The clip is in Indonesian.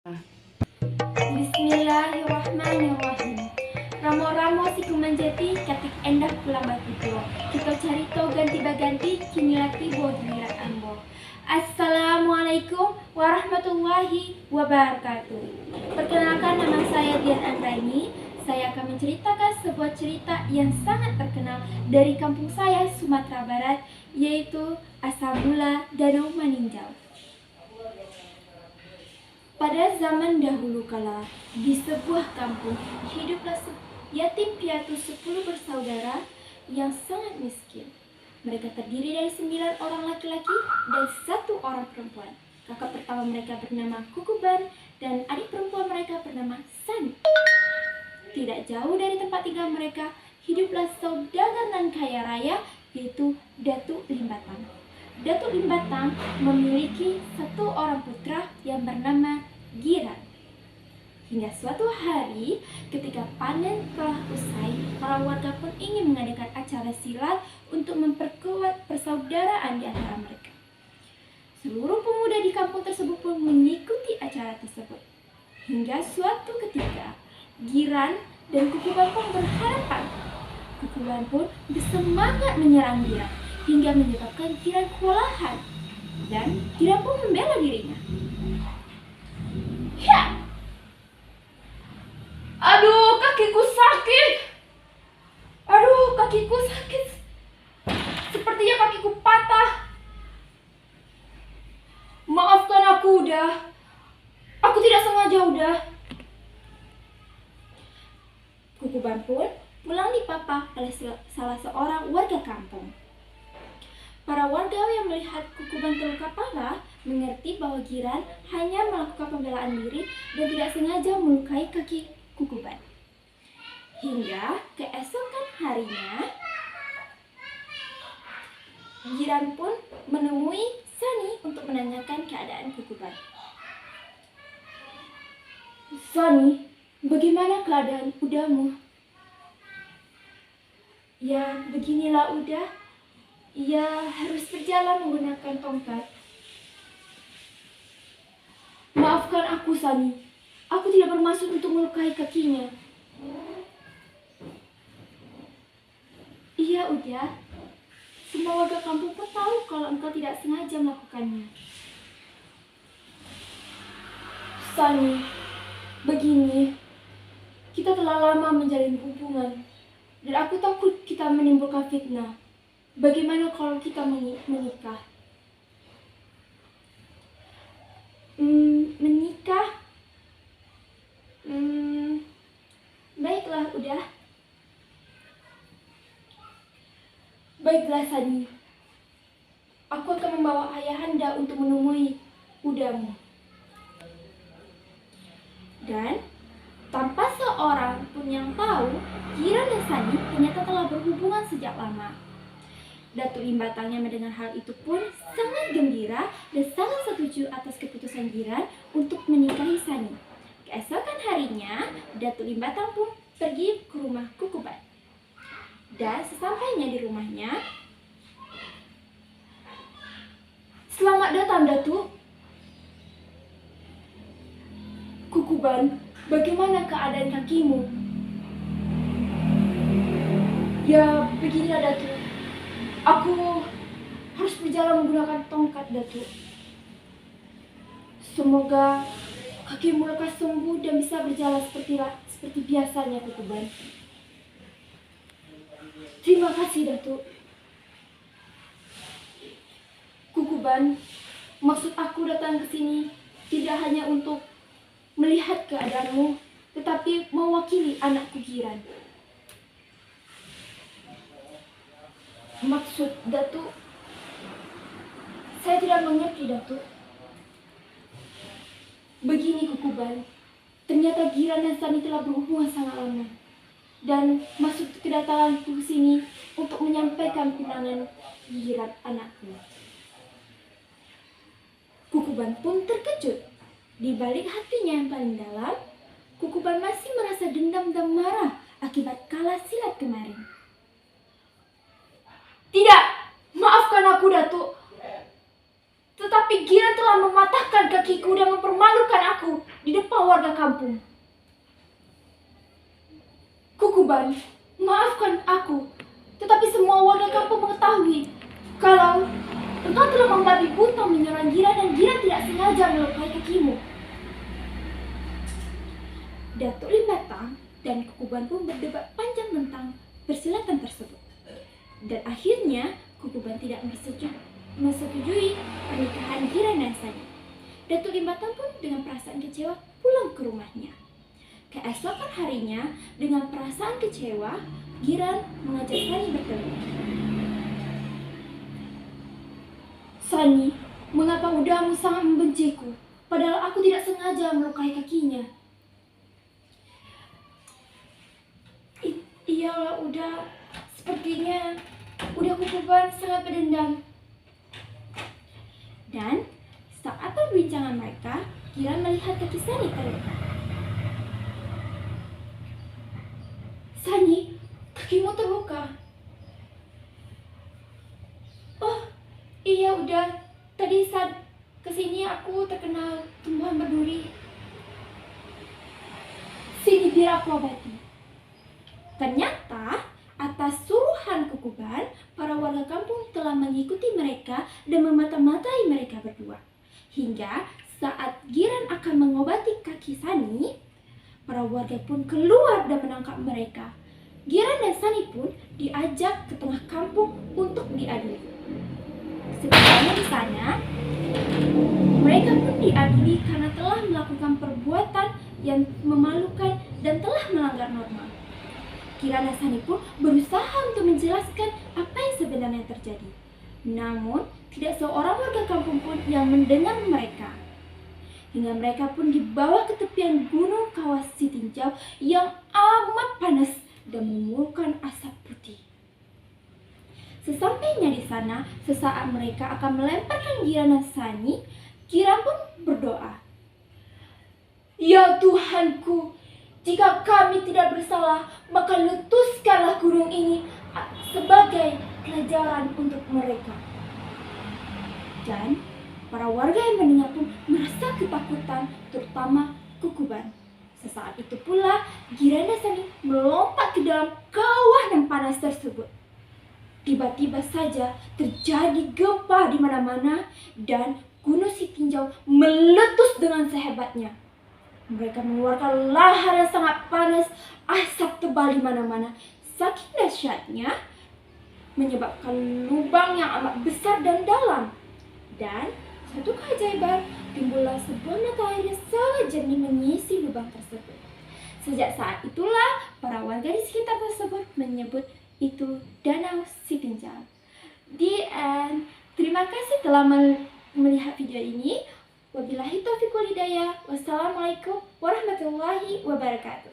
Bismillahirrahmanirrahim. Ramo-ramo si kumanjati katik endah pulang batu tua. Kita cari to ganti baganti kini laki buat giliran ambo. Assalamualaikum warahmatullahi wabarakatuh. Perkenalkan, nama saya Dian Andraini. Saya akan menceritakan sebuah cerita yang sangat terkenal dari kampung saya, Sumatera Barat, yaitu asal mula Danau Maninjau. Pada zaman dahulu kala, di sebuah kampung, hiduplah yatim piatu 10 bersaudara yang sangat miskin. Mereka terdiri dari 9 orang laki-laki dan 1 orang perempuan. Kakak pertama mereka bernama Kukuban dan adik perempuan mereka bernama Sani. Tidak jauh dari tempat tinggal mereka, hiduplah saudagar nan kaya raya, yaitu Datuk Limbatang. Datuk Limbatang memiliki 1 orang putra yang bernama Giran. Hingga suatu hari, ketika panen telah usai, para warga pun ingin mengadakan acara silat untuk memperkuat persaudaraan di antara mereka. Seluruh pemuda di kampung tersebut pun mengikuti acara tersebut. Hingga suatu ketika, Giran dan Kukuban pun berhadapan. Kukuban pun bersemangat menyerang Giran, hingga menyebabkan Giran kewalahan. Dan Giran pun membela dirinya. Ya! Aduh, kakiku sakit. Aduh, kakiku sakit. Sepertinya kakiku patah. Maafkan aku, udah. Aku tidak sengaja, udah. Kukuban pun pulang dipapah oleh salah seorang warga kampung. Para warga yang melihat Kukuban terluka parah mengerti bahwa Giran hanya melakukan pembelaan diri dan tidak sengaja melukai kaki Kukuban. Hingga keesokan harinya, Giran pun menemui Sani untuk menanyakan keadaan Kukuban. Sani, bagaimana keadaan udamu? Ya, beginilah udah. Ia harus berjalan menggunakan tongkat. Maafkan aku, Sani. Aku tidak bermaksud untuk melukai kakinya. Iya, udah. Semua warga kampung pun tahu kalau engkau tidak sengaja melakukannya. Sani, begini. Kita telah lama menjalin hubungan. Dan aku takut kita menimbulkan fitnah. Bagaimana kalau kita menikah? Menikah? Baiklah, udah. Baiklah, Sani. Aku akan membawa ayahanda untuk menemui udamu. Dan tanpa seorang pun yang tahu, Giran dan Sani ternyata telah berhubungan sejak lama. Datuk Limbatang yang mendengar hal itu pun sangat gembira dan sangat setuju atas keputusan Giran untuk menikahi Sani. Keesokan harinya, Datuk Limbatang pun pergi ke rumah Kukuban. Dan sesampainya di rumahnya, "Selamat datang, Datuk." "Kukuban, bagaimana keadaan kakimu?" "Ya, beginilah, Datuk. Aku harus berjalan menggunakan tongkat, Datuk. Semoga kakimu lekas sembuh dan bisa berjalan seperti biasanya, Kukuban." "Terima kasih, Datuk." "Kukuban, maksud aku datang ke sini tidak hanya untuk melihat keadaanmu, tetapi mewakili anakku Giran." "Maksud Datuk? Saya tidak mengerti, Datuk." "Begini, Kukuban, ternyata Giran dan Sani telah berhubungan sangat lama. Dan maksud kedatanganku ke sini untuk menyampaikan pinangan Giran anakku." Kukuban pun terkejut. Di balik hatinya yang paling dalam, Kukuban masih merasa dendam dan marah akibat kalah silat kemarin. "Tidak, maafkan aku, Datuk. Tetapi Tetapi Giran telah mematahkan kakiku dan mempermalukan aku di depan warga kampung. Kukuban, maafkan aku. Tetapi semua warga kampung mengetahui kalau engkau telah membabi buta menyerang Giran dan Giran tidak sengaja melukai kakimu. Datuk Limatang dan Kukuban pun berdebat panjang tentang persilatan tersebut. Dan akhirnya Kukuban tidak menyetujui pernikahan Giran dan Sani. Datuk Limatang pun dengan perasaan kecewa pulang ke rumahnya. Keesokan harinya, dengan perasaan kecewa, Giran mengajak Sani bertemu. Sani, mengapa udahmu sangat membenciku? Padahal aku tidak sengaja melukai kakinya. Iyalah udah, sepertinya udah Kukuban sangat berdendam. Dan saat perbincangan mereka, Giran melihat kaki Sani terluka. Sani, kakimu terluka. Oh, iya udah. Tadi saat kesini aku terkena tumbuhan berduri. Sini biar aku obati. Ternyata atas suruhan Kukuban, para warga kampung telah mengikuti mereka dan memata-matai mereka berdua. Hingga saat Giran akan mengobati kaki Sani, para warga pun keluar dan menangkap mereka. Giran dan Sani pun diajak ke tengah kampung untuk diadili. Setelahnya di sana, mereka pun diadili karena telah melakukan perbuatan yang memalukan dan telah melanggar norma. Giran dan Sani pun berusaha untuk menjelaskan apa yang sebenarnya terjadi. Namun, tidak seorang warga kampung pun yang mendengar mereka. Hingga mereka pun dibawa ke tepian gunung Kawah Sitinjau yang amat panas dan mengeluarkan asap putih. Sesampainya di sana, sesaat mereka akan melemparkan Giran dan Sani, Giran pun berdoa. Ya Tuhanku, jika kami tidak bersalah, maka letuskanlah gunung ini sebagai pelajaran untuk mereka. Dan para warga yang mendengar pun merasa ketakutan, terutama Kukuban. Sesaat itu pula, Giran dan Sani melompat ke dalam kawah yang panas tersebut. Tiba-tiba saja terjadi gempa di mana-mana dan Gunung Sitinjau meletus dengan sehebatnya. Mereka mengeluarkan lahar yang sangat panas, asap tebal di mana-mana. Saking dahsyatnya, menyebabkan lubang yang amat besar dan dalam. Dan satu keajaiban, timbullah sebuah mata air yang sangat jernih mengisi lubang tersebut. Sejak saat itulah, para warga di sekitar tersebut menyebut itu Danau Sitinjau. The end. Terima kasih telah melihat video ini. Wabillahi taufiq wal hidayah. Wassalamualaikum warahmatullahi wabarakatuh.